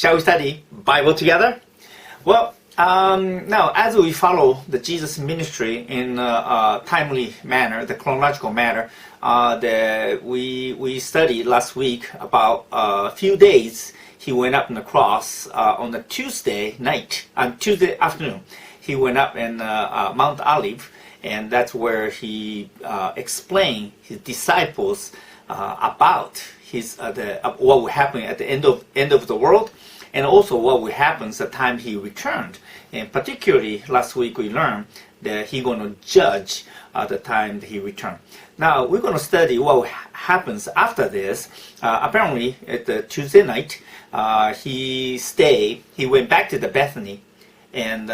Shall we study Bible together? Well, now as we follow the Jesus ministry in a timely manner, the chronological manner, we studied last week about a few days he went up on the cross on the Tuesday night, on Tuesday afternoon. He went up in Mount Olive, and that's where he explained his disciples about what will happen at the end of the world, and also what will happen at the time he returned. And particularly last week we learned that he's going to judge the time that he returned. Now we're going to study what happens after this. Apparently at the Tuesday night he went back to the Bethany, and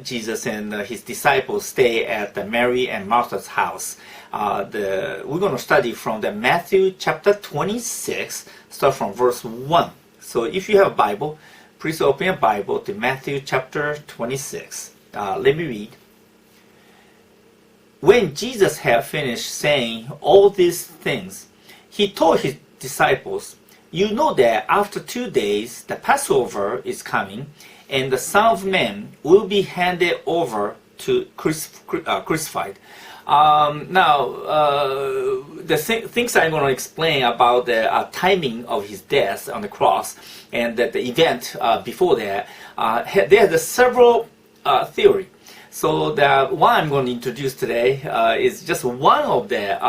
Jesus and his disciples stay at Mary and Martha's house. We're going to study from the Matthew chapter 26, start from verse 1. So if you have a Bible, please open your Bible to Matthew chapter 26. Let me read. When Jesus had finished saying all these things, he told his disciples, "You know that after 2 days the Passover is coming, and the Son of Man will be handed over to crucified." The things I'm going to explain about the timing of his death on the cross and the event before that, there's several theories. So the one I'm going to introduce today is just one of the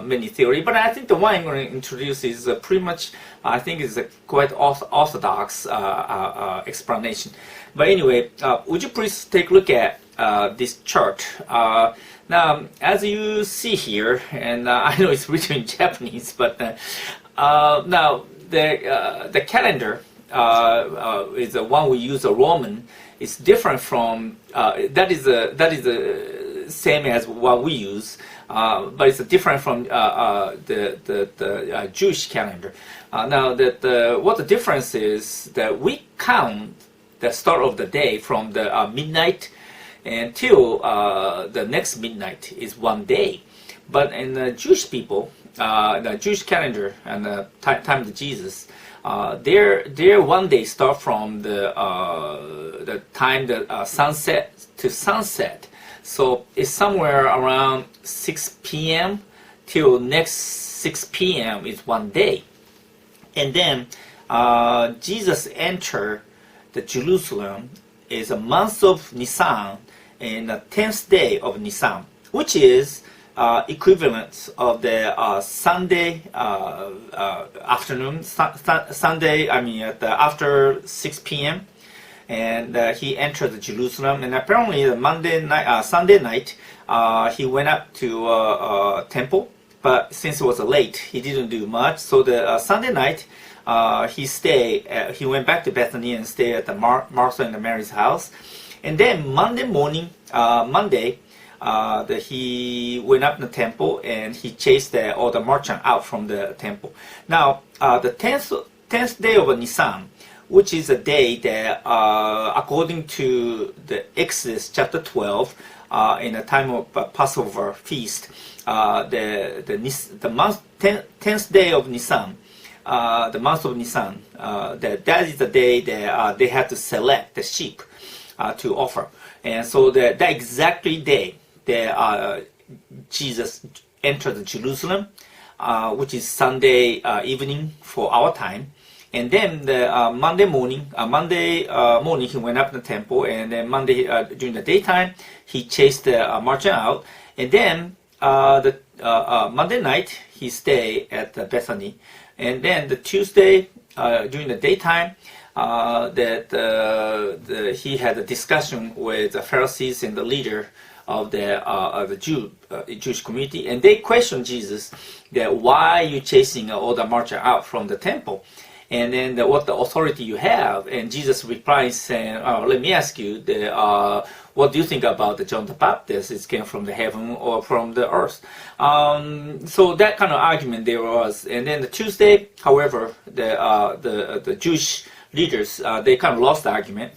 many theories, but I think the one I'm going to introduce is pretty much, I think is a quite orthodox explanation. But anyway, would you please take a look at this chart? Now, as you see here, and I know it's written in Japanese, but now the calendar is the one we use, a Roman. It's different from that is the same as what we use, but it's different from the Jewish calendar. Now what the difference is that we count the start of the day from the midnight until the next midnight is 1 day. But in the Jewish people, the Jewish calendar and the time of Jesus, their 1 day start from the time that sunset to sunset. So it's somewhere around 6 p.m. till next 6 p.m. is 1 day. And then Jesus entered the Jerusalem is a month of Nisan, and the 10th day of Nisan, which is equivalent of the Sunday afternoon, Sunday, after 6 p.m. And he entered Jerusalem, and apparently the Sunday night, he went up to temple, but since it was late, he didn't do much. So the Sunday night, he went back to Bethany and stayed at the Martha and Mary's house. And then Monday morning, he went up in the temple and he chased all the merchants out from the temple. Now, the 10th day of Nisan, which is a day that, according to the Exodus chapter 12, in the time of Passover feast, the month 10th day of Nisan, the month of Nisan, that is the day that they had to select the sheep to offer. And so that exactly day that Jesus entered Jerusalem, which is Sunday evening for our time. And then the Monday morning he went up to the temple, and then Monday during the daytime he chased the merchant out. And then the Monday night he stayed at Bethany. And then the Tuesday during the daytime, he had a discussion with the Pharisees and the leader of the Jewish community, and they questioned Jesus that why are you chasing all the merchants out from the temple, and then what the authority you have. And Jesus replied saying, let me ask you, what do you think about the John the Baptist? It came from the heaven or from the earth? So that kind of argument there was. And then the Tuesday, however, the Jewish leaders, they kind of lost the argument.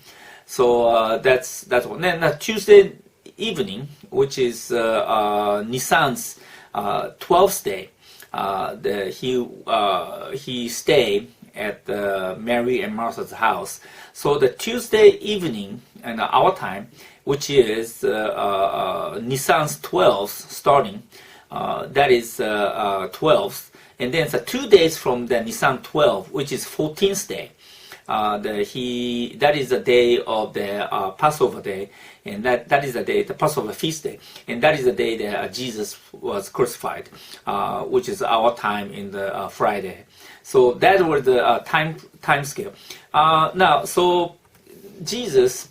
So that's one. Then the Tuesday evening, which is Nisan's 12th day, he stayed at Mary and Martha's house. So the Tuesday evening in our time, which is Nisan's 12th starting, that is 12th, and then it's 2 days from the Nisan 12, which is 14th day. That is the day of the Passover day, and that is the day, the Passover feast day, and that is the day that Jesus was crucified, which is our time in the Friday. So that was the time scale. Now, so Jesus,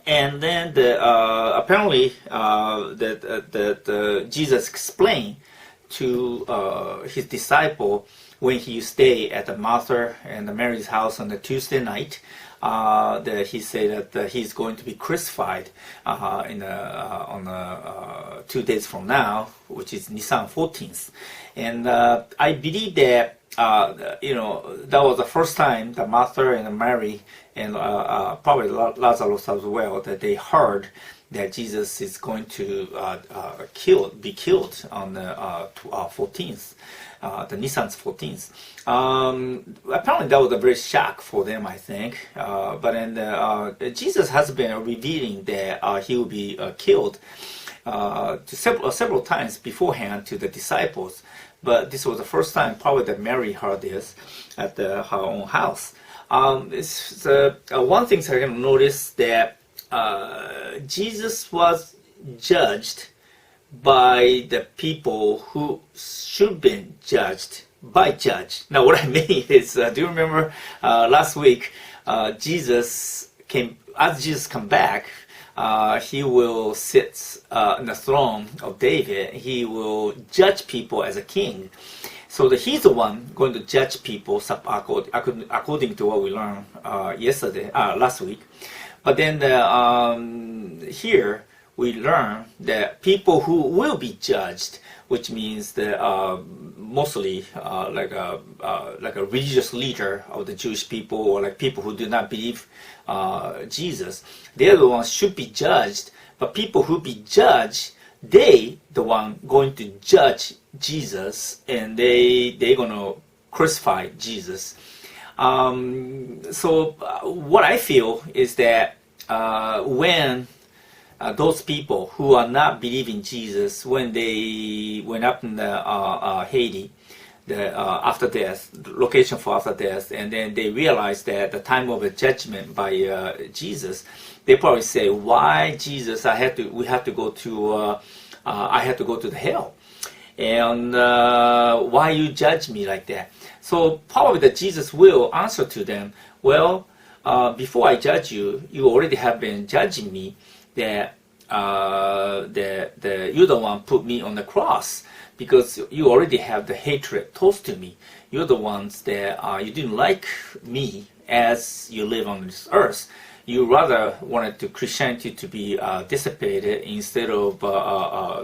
and then apparently Jesus explained to his disciple when he stayed at the Martha and Mary's house on the Tuesday night, that he said that he's going to be crucified on 2 days from now, which is Nisan 14th. And I believe that that was the first time that Martha and Mary and probably Lazarus as well, that they heard that Jesus is going to be killed on the 14th. The Nisan's 14th. Apparently that was a very shock for them, I think. But then Jesus has been revealing that he will be killed several times beforehand to the disciples. But this was the first time probably that Mary heard this at her own house. It's one thing I can notice that Jesus was judged by the people who should be judged by judge. Now what I mean is, do you remember last week, as Jesus come back, he will sit on the throne of David. He will judge people as a king. So he's the one going to judge people according to what we learned last week. But then here we learn that people who will be judged, which means that mostly like a religious leader of the Jewish people, or like people who do not believe Jesus, they're the ones should be judged. But people who be judged, they the one going to judge Jesus, and they're gonna crucify Jesus. So what I feel is that when those people who are not believing Jesus, when they went up in the Haiti, the after death, the location for after death, and then they realized that the time of the judgment by Jesus, they probably say, "Why Jesus? I had to go to the hell, and why you judge me like that?" So probably that Jesus will answer to them, "Well, before I judge you, you already have been judging me. That you're the one put me on the cross because you already have the hatred towards to me. You're the ones that you didn't like me as you live on this earth. You rather wanted to Christianity to be dissipated instead of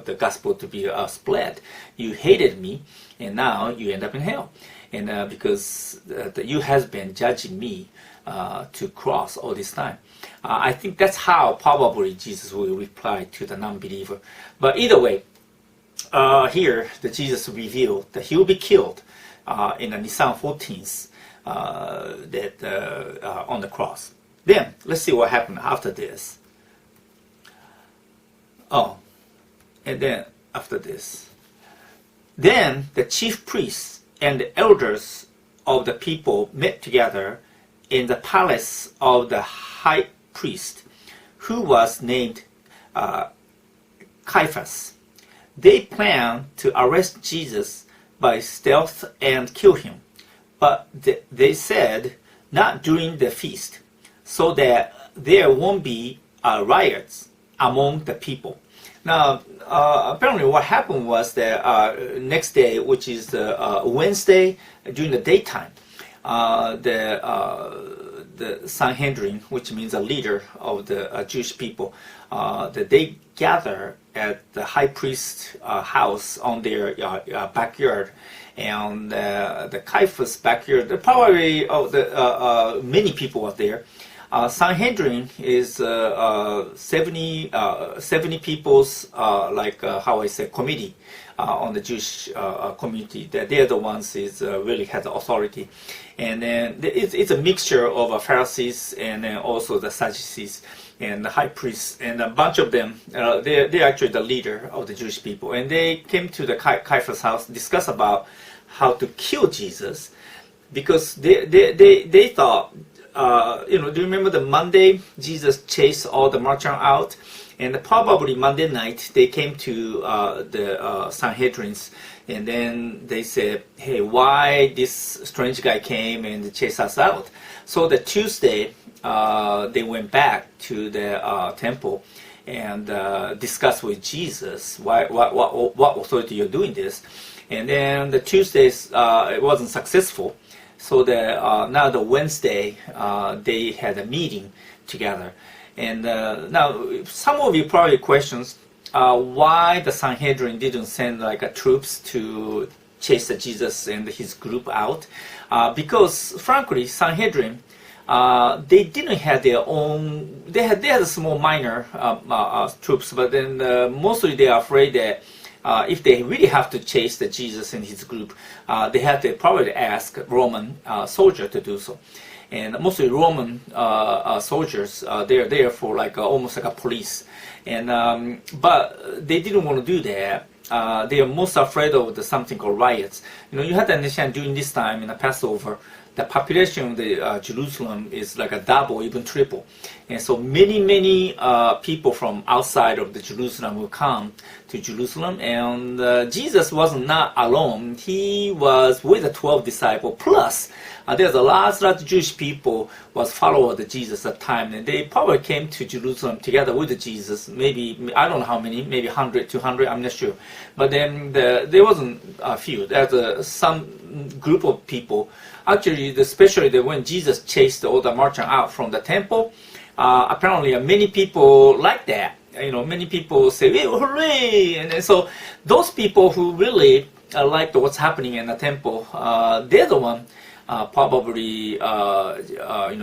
the gospel to be spread. You hated me, and now you end up in hell. And because you has been judging me to cross all this time." I think that's how probably Jesus will reply to the non-believer. But either way, here the Jesus revealed that he will be killed in the Nisan 14th on the cross. Then let's see what happened after this. And then after this, then the chief priests and the elders of the people met together in the palace of the high priest, who was named Caiaphas. They planned to arrest Jesus by stealth and kill him, but they said, "Not during the feast, so that there won't be riots among the people." Now, apparently what happened was that next day, which is Wednesday, during the daytime, the Sanhedrin, which means a leader of the Jewish people, that they gather at the high priest's house on their backyard, and the Caiaphas backyard. Probably many people were there. Sanhedrin is 70 people's how I say committee on the Jewish community. That they're the ones is really had the authority, and then it's a mixture of Pharisees and then also the Sadducees and the high priests, and a bunch of them. They're actually the leader of the Jewish people, and they came to the Caiaphas' house, discuss about how to kill Jesus, because they thought, do you remember the Monday Jesus chased all the merchants out, and probably Monday night they came to the Sanhedrins, and then they said, hey, why this strange guy came and chased us out? So the Tuesday they went back to the temple and discussed with Jesus what authority you're doing this. And then the Tuesdays it wasn't successful, so now the Wednesday they had a meeting together. And now some of you probably questions why the Sanhedrin didn't send troops to chase Jesus and his group out, because frankly Sanhedrin, they didn't have their own. They had a small minor troops, but then mostly they are afraid that if they really have to chase the Jesus and his group, they have to probably ask Roman soldier to do so. And mostly Roman soldiers, they're there for almost like a police. And but they didn't want to do that. They are most afraid of something called riots. You have to understand during this time in the Passover, the population of the Jerusalem is like a double, even triple. And so many people from outside of the Jerusalem will come to Jerusalem. And Jesus was not alone. He was with the 12 disciples. Plus, there's a lot of Jewish people was followers of Jesus at the time. And they probably came to Jerusalem together with Jesus. Maybe, I don't know how many, maybe 100, 200, I'm not sure. But then there wasn't a few. There's some group of people. Actually, especially when Jesus chased all the merchants out from the temple, apparently many people like that. Many people say, hey, hooray! And so those people who really liked what's happening in the temple, they're the one probably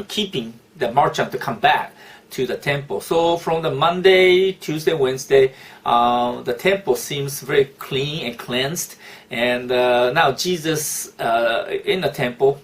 keeping the merchant to come back to the temple. So from the Monday, Tuesday, Wednesday, the temple seems very clean and cleansed. And now Jesus in the temple,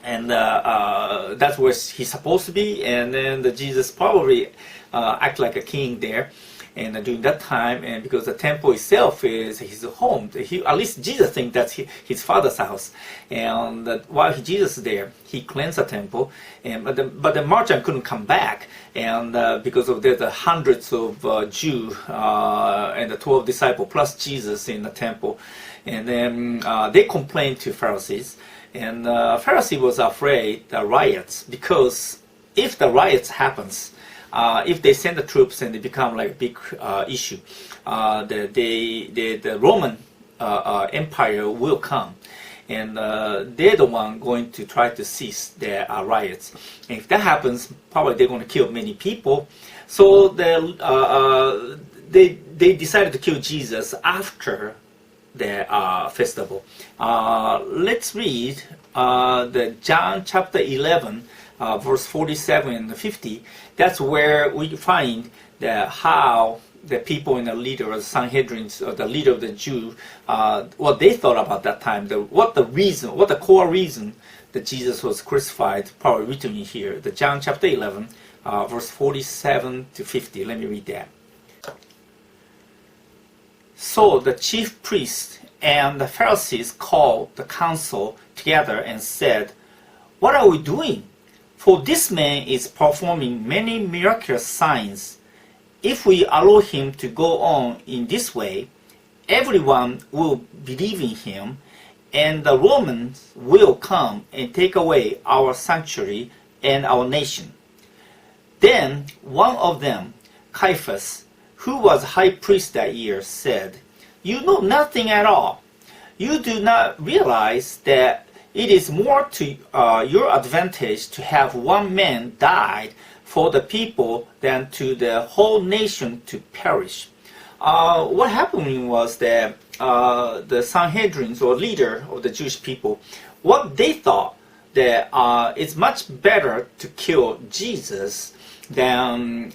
and that's where he's supposed to be. And then Jesus probably act like a king there. And during that time, and because the temple itself is his home, at least Jesus thinks that's his father's house. And while Jesus is there, he cleansed the temple. But the merchant couldn't come back, and because of there's hundreds of Jews and the 12 disciples plus Jesus in the temple. And then they complained to Pharisees, and Pharisee was afraid the riots, because if the riots happens, if they send the troops and they become like a big issue, the Roman Empire will come, and they're the one going to try to cease their riots. And if that happens, probably they're going to kill many people. So they decided to kill Jesus after the festival. Let's read the John chapter 11. Verse 47 and 50, that's where we find that how the people in the leader of the Sanhedrin, the leader of the Jew, what they thought about that time, what the core reason that Jesus was crucified, probably written in here, the John chapter 11, verse 47 to 50. Let me read that. So the chief priests and the Pharisees called the council together and said, "What are we doing? For this man is performing many miraculous signs. If we allow him to go on in this way, everyone will believe in him, and the Romans will come and take away our sanctuary and our nation." Then one of them, Caiaphas, who was high priest that year, said, "You know nothing at all. You do not realize that it is more to your advantage to have one man die for the people than to the whole nation to perish." What happened was that the Sanhedrin, or leader of the Jewish people, what they thought that it's much better to kill Jesus than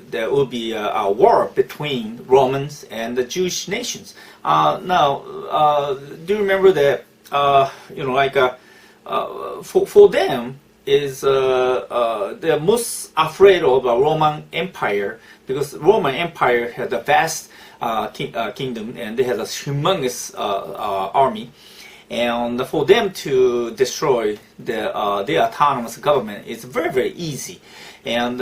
there will be a war between Romans and the Jewish nations. Now, do you remember that, for them, is they're most afraid of the Roman Empire, because Roman Empire had a vast kingdom, and they had a humongous army. And for them to destroy their autonomous government is very, very easy. And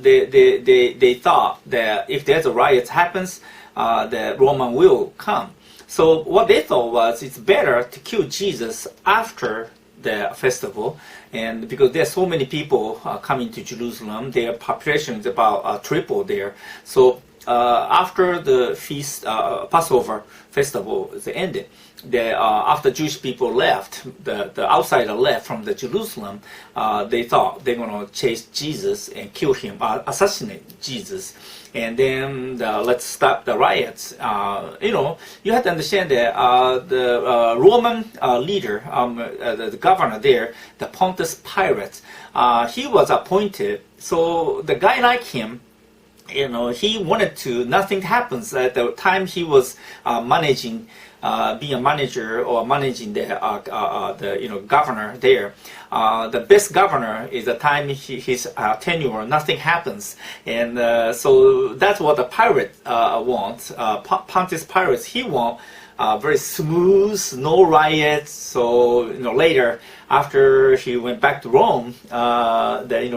they thought that if there's a riot happens, that Roman will come. So what they thought was it's better to kill Jesus after the festival, and because there's so many people coming to Jerusalem, their population is about triple there. So after the feast, Passover festival is ended, after Jewish people left, the outsider left from the Jerusalem, they thought they're going to chase Jesus and kill him, assassinate Jesus, and then let's stop the riots. You have to understand that the Roman leader, the governor there, the Pontius Pilate, he was appointed. So the guy like him, he wanted to, nothing happens. At the time he was managing, being a manager or managing the governor there. The best governor is the time his tenure, nothing happens. And so that's what the pirate wants. Pontius Pilate, he wants very smooth, no riots. So later, after he went back to Rome,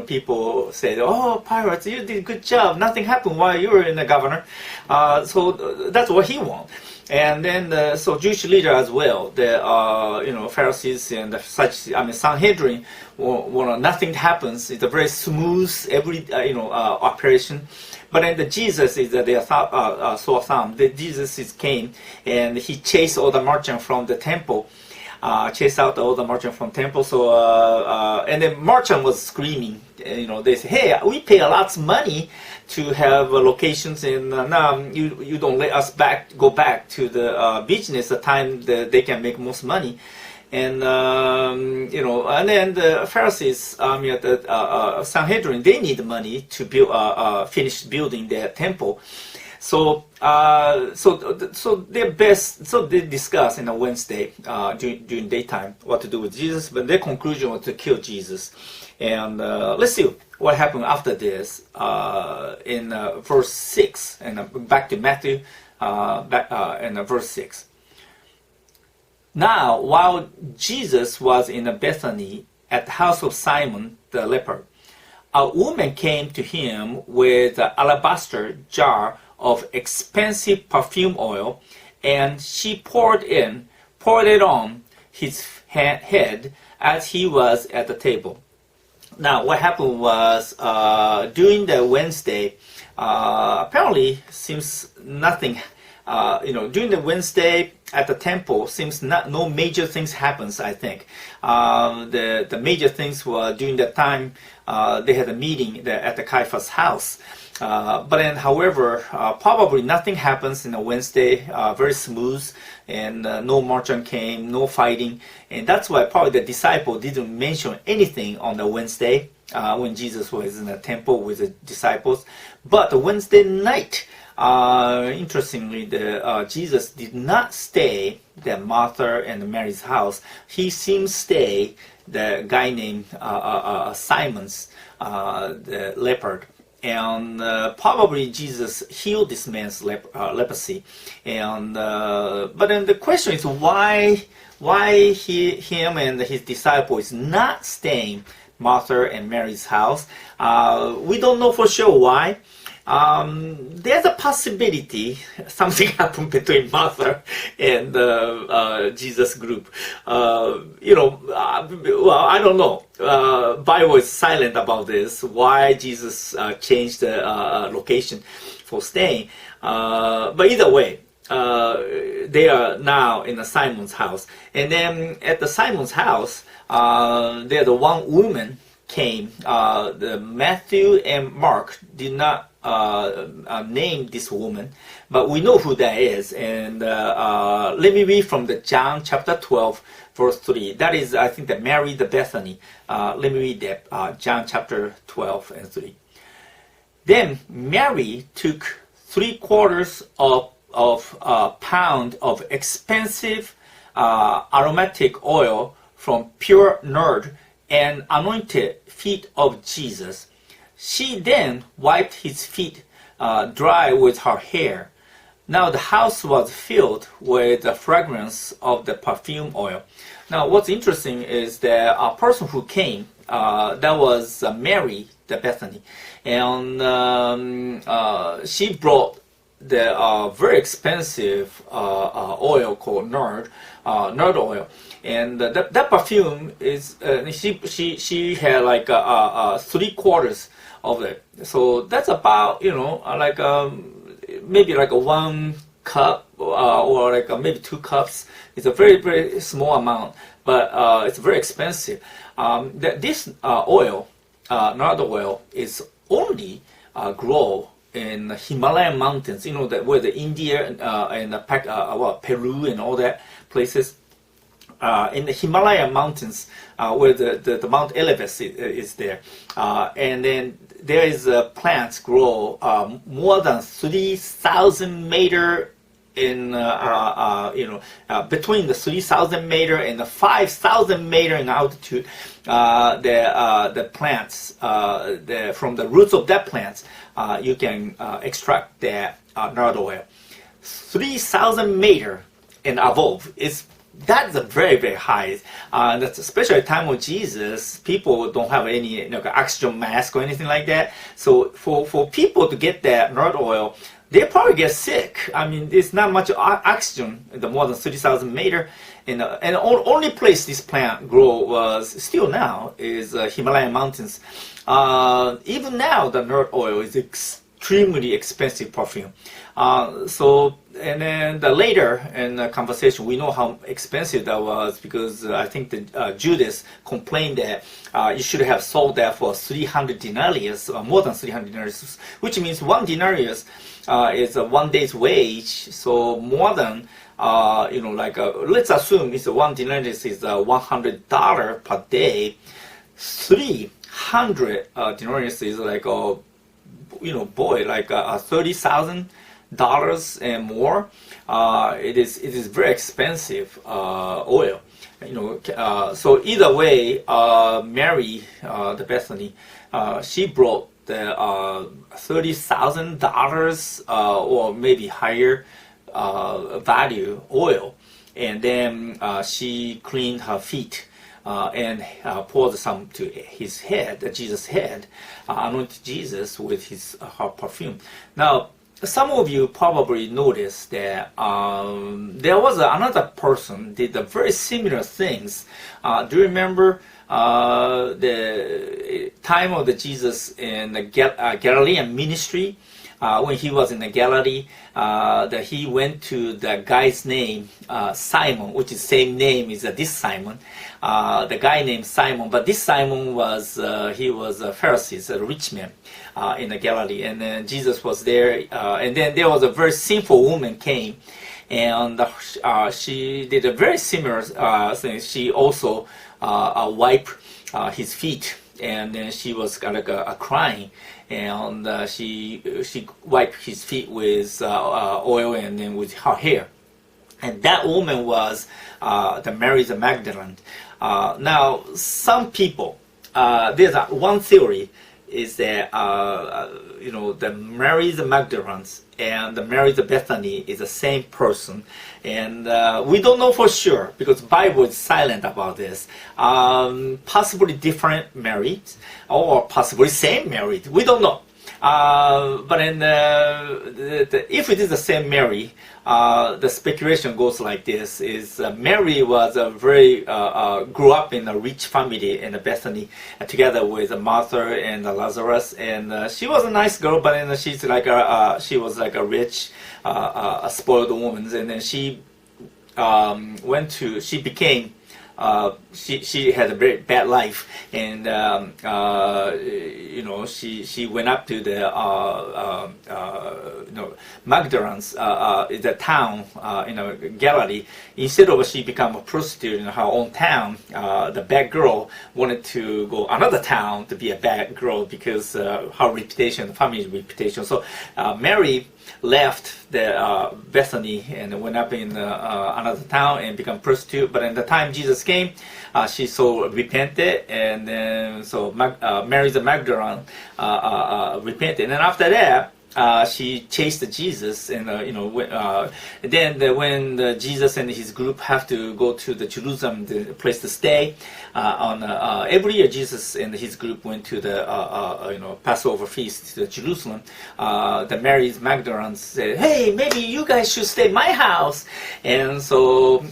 people said, "Oh, pirates, you did a good job. Nothing happened while you were in the governor." So that's what he wants. And then so Jewish leader as well, the Pharisees and the Sanhedrin, nothing happens. It's a very smooth operation. But then the Jesus is they saw some. The Jesus came and he chased all the merchants from the temple. Chased out all the merchants from temple. So and the merchant was screaming. They say, "Hey, we pay a lot of money to have locations, and now you don't let us go back to the business the time that they can make most money." And and then the Pharisees, the Sanhedrin, they need money to build, finish building their temple. So they discuss in a Wednesday during daytime what to do with Jesus, but their conclusion was to kill Jesus. And let's see what happened after this in verse 6, and back to Matthew, in verse 6. Now, while Jesus was in Bethany at the house of Simon the leper, a woman came to him with an alabaster jar of expensive perfume oil, and she poured it on his head as he was at the table. Now, what happened was during the Wednesday, apparently seems nothing. During the Wednesday at the temple, seems no major things happens. I think the major things were during that time they had a meeting at the Caiaphas' house. But then, however, probably nothing happens in a Wednesday. Very smooth, and no merchant came, no fighting, and that's why probably the disciple didn't mention anything on the Wednesday when Jesus was in the temple with the disciples. But the Wednesday night, interestingly, Jesus did not stay at Martha and Mary's house. He seems stay the guy named Simon's, the leopard. And probably Jesus healed this man's leprosy. And but then the question is why him and his disciple is not staying Martha and Mary's house. We don't know for sure why. There's a possibility something happened between Martha and Jesus group. Well, I don't know. Bible is silent about this. Why Jesus changed the location for staying? But either way, they are now in the Simon's house, and then at the Simon's house, there's the one woman came, the Matthew and Mark did not name this woman, but we know who that is. And let me read from the John chapter 12, verse 3. That is, I think, the Mary the Bethany. Let me read that, John chapter 12 and 3. Then Mary took 3/4 of a pound of expensive aromatic oil from pure nard and anointed feet of Jesus. She then wiped his feet dry with her hair. Now the house was filled with the fragrance of the perfume oil. Now what's interesting is that a person who came, that was Mary the Bethany, and she brought the very expensive oil called nard oil, and that perfume is she had like 3/4 of it. So that's about like maybe like a 1 cup or like maybe 2 cups. It's a very, very small amount, but it's very expensive. This oil, nard oil, is only grow in the Himalayan mountains. That where the India and Peru and all that places. In the Himalayan mountains, where the Mount Everest is there, and then there is plants grow more than 3,000 meter in between the 3,000 meter and the 5,000 meter in altitude. The plants, from the roots of that plants, you can extract that nard oil. 3,000 meter and above is. That's a very, very high. That's especially at the time of Jesus. People don't have any oxygen mask or anything like that. So for people to get that nard oil, they probably get sick. I mean, there's not much oxygen in the more than 30,000 meter. And the only place this plant grow was still now is Himalayan mountains. Even now, the nard oil is extremely expensive perfume. And then later in the conversation, we know how expensive that was, because I think that Judas complained that you should have sold that for 300 denarius, more than 300 denarius, which means 1 denarius is a 1 day's wage. So more than let's assume it's 1 denarius is $100 per day. 300 denarius is like like $30,000 and more. It is very expensive oil. So either way, Mary the Bethany, she brought the $30,000 or maybe higher value oil, and then she cleaned her feet. And poured some to his head, Jesus' head, anointed Jesus with her perfume. Now, some of you probably noticed that there was another person did the very similar things. Do you remember the time of the Jesus in the Galilean ministry? When he was in the Galilee, that he went to the guy's name, Simon, which is same name as this Simon, the guy named Simon. But this Simon was he was a Pharisee, a rich man in the Galilee, and then Jesus was there, and then there was a very sinful woman came, and she did a very similar thing. She also wiped his feet, and then she was crying. And she wiped his feet with oil and then with her hair. And that woman was the Mary the Magdalene. Now, some people, there's one theory is that the Mary the Magdalene and the Mary the Bethany is the same person, and we don't know for sure because the Bible is silent about this. Possibly different Mary, or possibly same Mary. We don't know. But if it is the same Mary, the speculation goes like this: is Mary was a very grew up in a rich family in Bethany, together with Martha and Lazarus, and she was a nice girl, but then she was like a rich, a spoiled woman, and then she became she had a very bad life, and she went up to the Magdalene's the town Galilee. Instead of she become a prostitute in her own town, the bad girl wanted to go another town to be a bad girl because her reputation, family reputation. So Mary left the Bethany and went up in another town and become prostitute. But in the time Jesus came, she so repented, and then so Mary the Magdalene repented, and then after that. She chased Jesus, and then when Jesus and his group have to go to the Jerusalem, the place to stay, on every year Jesus and his group went to the Passover feast to Jerusalem. The Mary Magdalene said, "Hey, maybe you guys should stay at my house," and so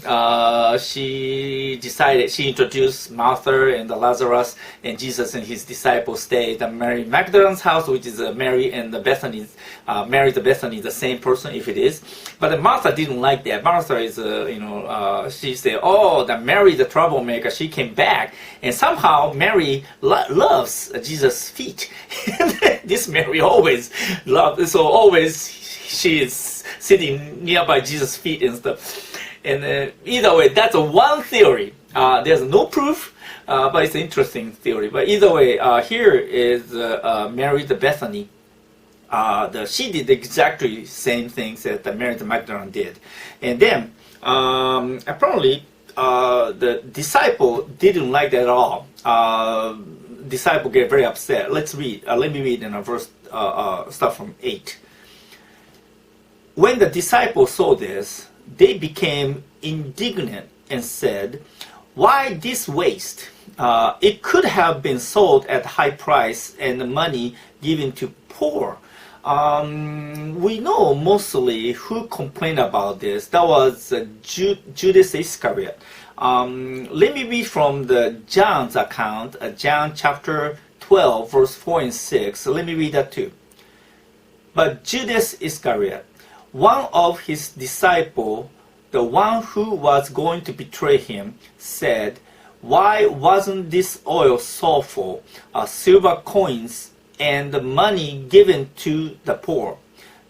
she decided. She introduced Martha and Lazarus, and Jesus and his disciples stayed at Mary Magdalene's house, which is Mary and the Bethany. Mary the Bethany, the same person, if it is. But Martha didn't like that. Martha is, she said, "Oh, the Mary, the troublemaker, she came back, and somehow Mary loves Jesus' feet." This Mary always loved, so always she is sitting nearby Jesus' feet and stuff. And either way, that's one theory. There's no proof. But it's an interesting theory. But either way, here is Mary the Bethany. She did exactly same things that Mary the Magdalene did, and then apparently the disciple didn't like that at all. Disciple get very upset. Let's read. Let me read in a verse. Start from 8. When the disciples saw this, they became indignant and said, "Why this waste? It could have been sold at high price and the money given to poor." We know mostly who complained about this. That was Judas Iscariot. Let me read from the John's account, John chapter 12, verse 4 and 6. Let me read that too. But Judas Iscariot, one of his disciples, the one who was going to betray him, said, "Why wasn't this oil sold for silver coins and the money given to the poor?"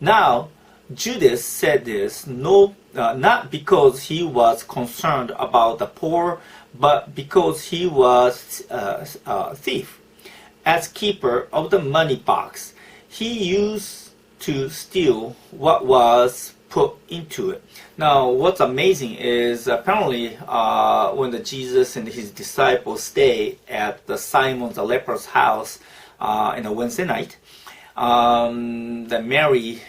Now, Judas said this not because he was concerned about the poor, but because he was a thief. As keeper of the money box, he used to steal what was put into it. Now, what's amazing is apparently when Jesus and his disciples stayed at the Simon the leper's house, in a Wednesday night, the Mary,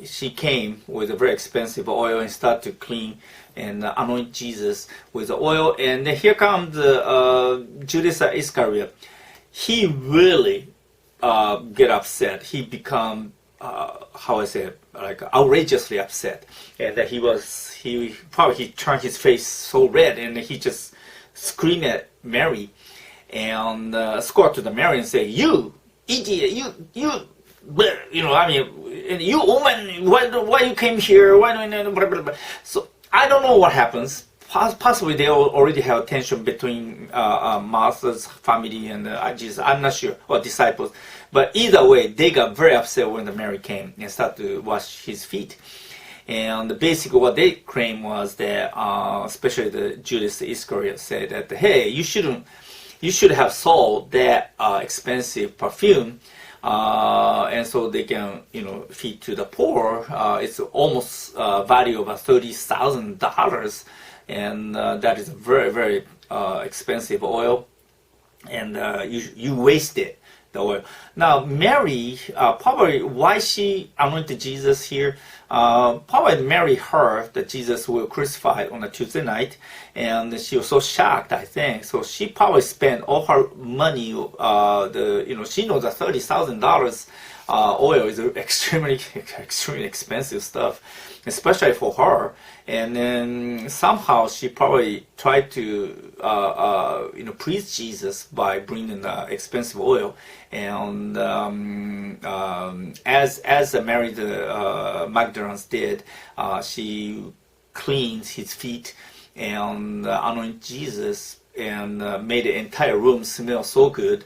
she came with a very expensive oil and started to clean and anoint Jesus with the oil. And then here comes Judas Iscariot. He really get upset. He become like outrageously upset, and that he turned his face so red, and he just screamed at Mary. And scored to the Mary and say, "You idiot! You woman! Why you came here? Why?" Blah, blah, blah. So I don't know what happens. Possibly they already have tension between Martha's family and Jesus. I'm not sure, or disciples. But either way, they got very upset when the Mary came and started to wash his feet. And basically what they claimed was that, especially the Judas Iscariot said that, "Hey, you should have sold that expensive perfume, and so they can, feed to the poor. It's almost value of $30,000, and that is a very, very expensive oil, and you wasted the oil." Now, Mary, probably why she anointed Jesus here, probably Mary heard that Jesus will crucify on a Tuesday night, and she was so shocked, I think. So she probably spent all her money. She knows that $30,000 oil is extremely expensive stuff, especially for her. And then somehow she probably tried to please Jesus by bringing the expensive oil. And as Mary the Magdalene did, she cleans his feet and anoint Jesus and made the entire room smell so good.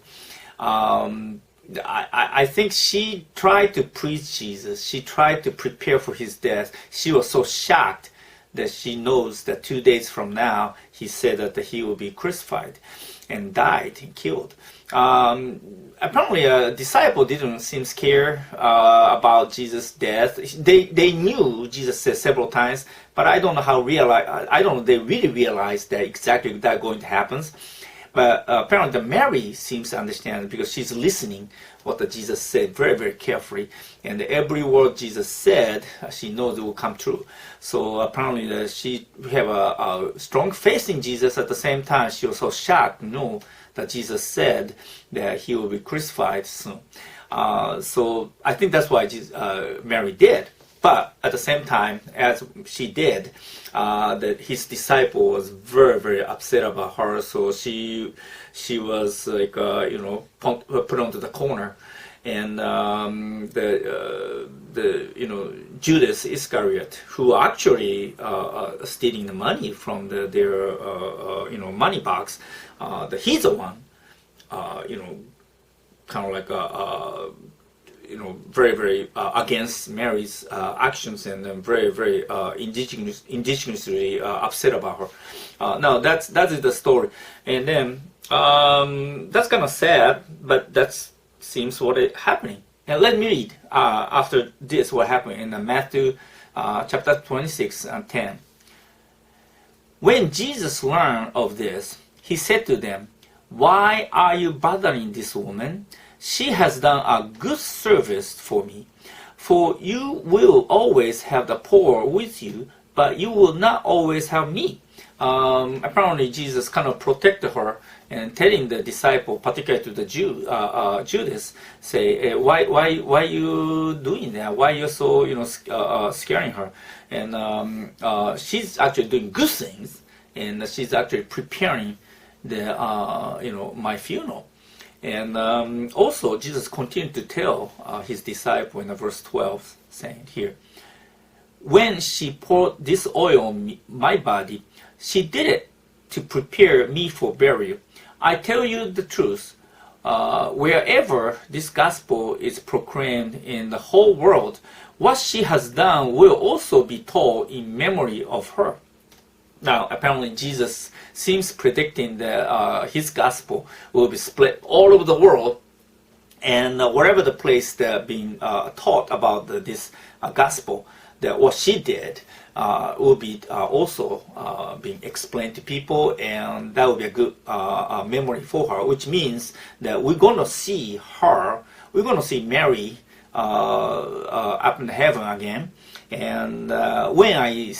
I think she tried to preach Jesus. She tried to prepare for his death. She was so shocked that she knows that 2 days from now, he said that he will be crucified and died and killed. Apparently, a disciple didn't seem scared about Jesus' death. They knew Jesus said several times, but I don't know I don't know they really realized that exactly that going to happen. But apparently Mary seems to understand because she's listening what Jesus said very, very carefully. And every word Jesus said, she knows it will come true. So apparently she have a strong faith in Jesus. At the same time, she was so shocked to know that Jesus said that he will be crucified soon. So I think that's why Mary did. But at the same time, as she did, that his disciple was very, very upset about her. So she was like, put onto the corner, and Judas Iscariot, who actually stealing the money from their money box, he's the one, kind of like very, very against Mary's actions, and very, very indigenously upset about her. Now that is the story, and then that's kind of sad, but that seems what is happening. And let me read after this what happened in Matthew chapter 26 and 10. When Jesus learned of this, he said to them, "Why are you bothering this woman? She has done a good service for me. For you will always have the poor with you, but you will not always have me." Apparently, Jesus kind of protected her and telling the disciple, particularly to the Judas, say, why you doing that? Why you so scaring her? And she's actually doing good things, and she's actually preparing the my funeral. And also, Jesus continued to tell his disciple in verse 12, saying here, "When she poured this oil on my body, she did it to prepare me for burial. I tell you the truth, wherever this gospel is proclaimed in the whole world, what she has done will also be told in memory of her." Now, apparently, Jesus seems predicting that his gospel will be split all over the world, and wherever the place that being taught about this gospel, that what she did will be also being explained to people, and that will be a good memory for her. Which means that we're going to see her, we're going to see Mary up in heaven again. And when I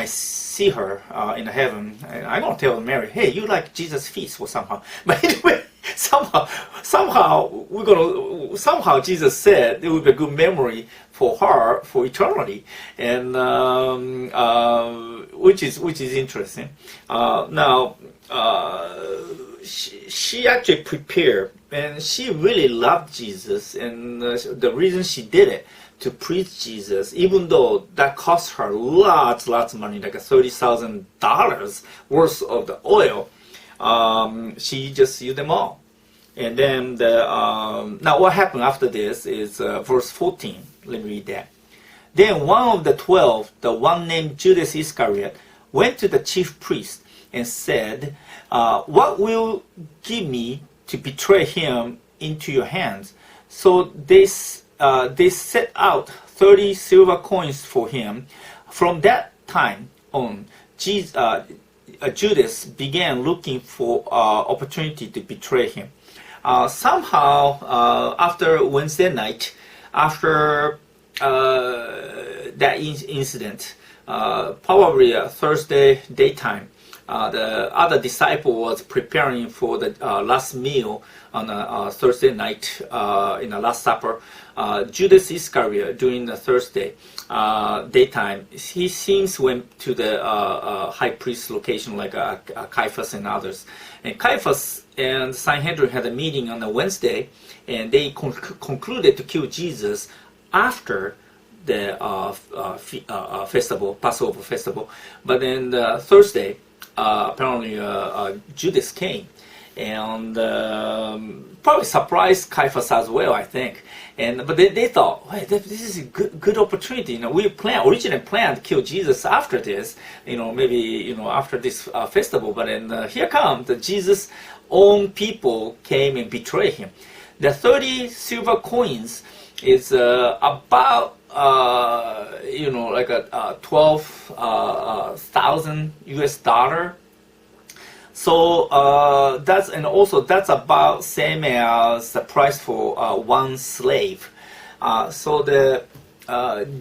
see her in heaven, I'm gonna tell Mary, "Hey, you like Jesus' feast?" or somehow. But anyway, somehow Jesus said it would be a good memory for her for eternity, and which is interesting. Now she actually prepared, and she really loved Jesus, and the reason she did it, to preach Jesus, even though that cost her lots of money, like $30,000 worth of the oil, she just used them all. And then now what happened after this is verse 14. Let me read that. "Then one of the 12, the one named Judas Iscariot, went to the chief priest and said, 'What will give me to betray him into your hands?' So they set out 30 silver coins for him. From that time on, Judas began looking for opportunity to betray him. Somehow, after Wednesday night, after that incident, probably Thursday daytime, the other disciple was preparing for the last meal on a Thursday night in the Last Supper. Judas Iscariot, during the Thursday daytime, he seems went to the high priest location like Caiaphas and others. And Caiaphas and Sanhedrin had a meeting on a Wednesday, and they concluded to kill Jesus after the festival, Passover festival. But then Thursday, apparently Judas came, and probably surprised Caiaphas as well, I think. But they thought, hey, this is a good opportunity. We originally planned to kill Jesus after this, maybe after this festival. But then here comes Jesus' own people came and betrayed him. The 30 silver coins is about like a 12,000 US dollar. So that's about same as the price for one slave. So the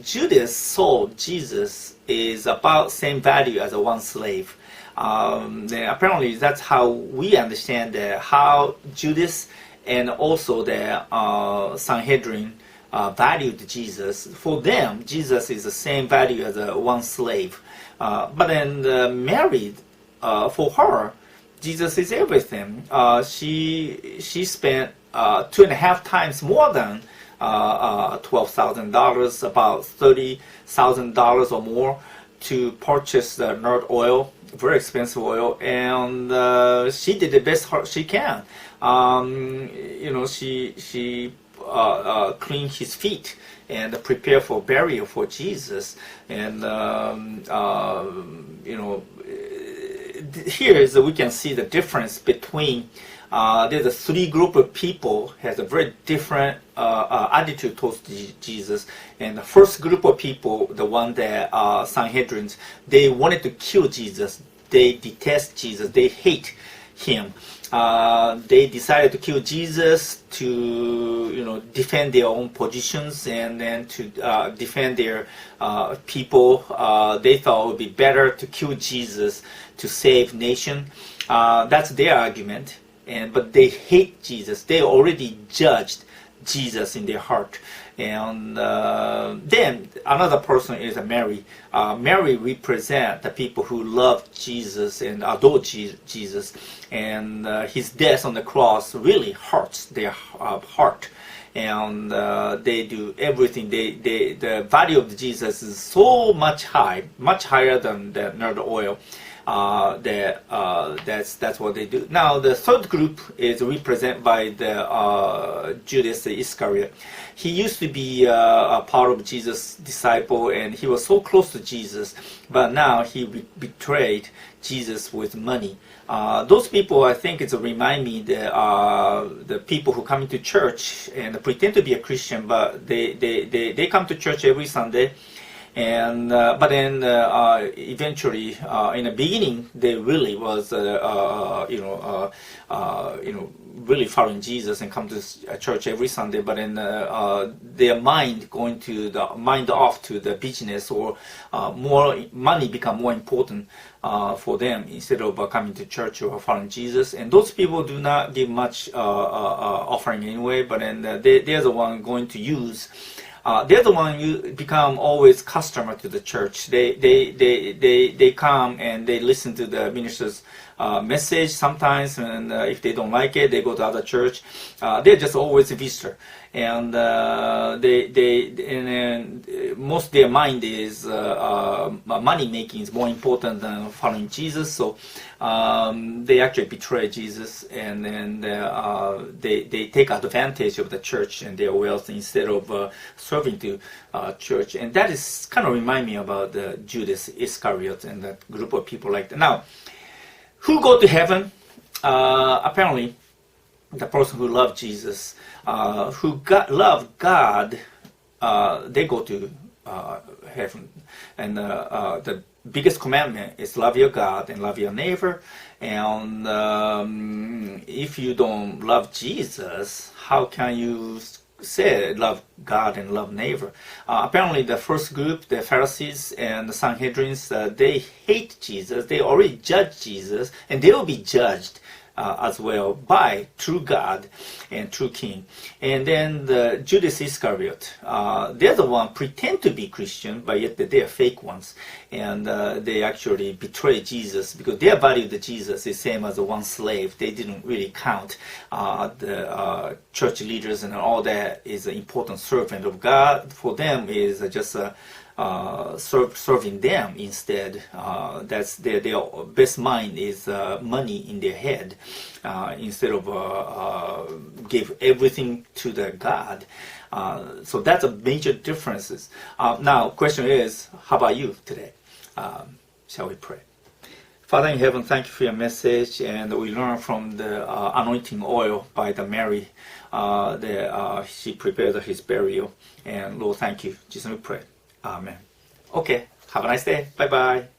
Judas sold Jesus is about same value as a one slave. Apparently that's how we understand how Judas and also the Sanhedrin valued Jesus. For them, Jesus is the same value as a one slave. But then Mary, for her, Jesus is everything. She spent 2.5 times more than $12,000, about $30,000 or more, to purchase the nard oil, very expensive oil, and she did the best she can. She cleaned his feet and prepare for burial for Jesus, and here is we can see the difference between there's a three group of people has a very different attitude towards Jesus. And the first group of people, the one that Sanhedrins, they wanted to kill Jesus. They detest Jesus. They hate him. They decided to kill Jesus to defend their own positions and then to defend their people. They thought it would be better to kill Jesus to save nation. That's their argument. But they hate Jesus. They already judged Jesus in their heart. And then another person is Mary. Mary represents the people who love Jesus and adore Jesus. And his death on the cross really hurts their heart. And they do everything. The value of Jesus is so much higher than the nard oil. That's what they do. Now the third group is represented by the Judas Iscariot. He used to be a part of Jesus' disciple, and he was so close to Jesus, but now he betrayed Jesus with money. Those people, I think, remind me the people who come into church and pretend to be a Christian, but they come to church every Sunday. And but then eventually, in the beginning, they really was really following Jesus and come to church every Sunday. But then their mind off to the business, or more money become more important for them instead of coming to church or following Jesus. And those people do not give much offering anyway. But then they're the one going to use. They're the one you become always customer to the church. They come and they listen to the minister's message sometimes, and if they don't like it, they go to other church. They're just always a visitor, and most of their mind is money making is more important than following Jesus. So they actually betray Jesus, and then they take advantage of the church and their wealth instead of serving to church. And that is kind of remind me about the Judas Iscariot and that group of people like that. Now, who go to heaven? Apparently, the person who loved Jesus, who loved God, they go to heaven. And the biggest commandment is love your God and love your neighbor. And if you don't love Jesus, how can you say love God and love neighbor? Apparently the first group, the Pharisees and the Sanhedrins, they hate Jesus. They already judged Jesus, and they will be judged as well by true God and true King. And then the Judas Iscariot, they're the one pretend to be Christian, but yet they're fake ones. And they actually betray Jesus because their value to Jesus is same as the one slave. They didn't really count the church leaders and all that is an important servant of God. For them is just serving them instead. That's their best mind is money in their head instead of give everything to the God. So that's a major differences. Now, question is, how about you today? Shall we pray? Father in heaven, thank you for your message, and we learn from the anointing oil by the Mary that she prepared his burial. And Lord, thank you. Jesus, we pray. Amen. Okay, have a nice day. Bye-bye.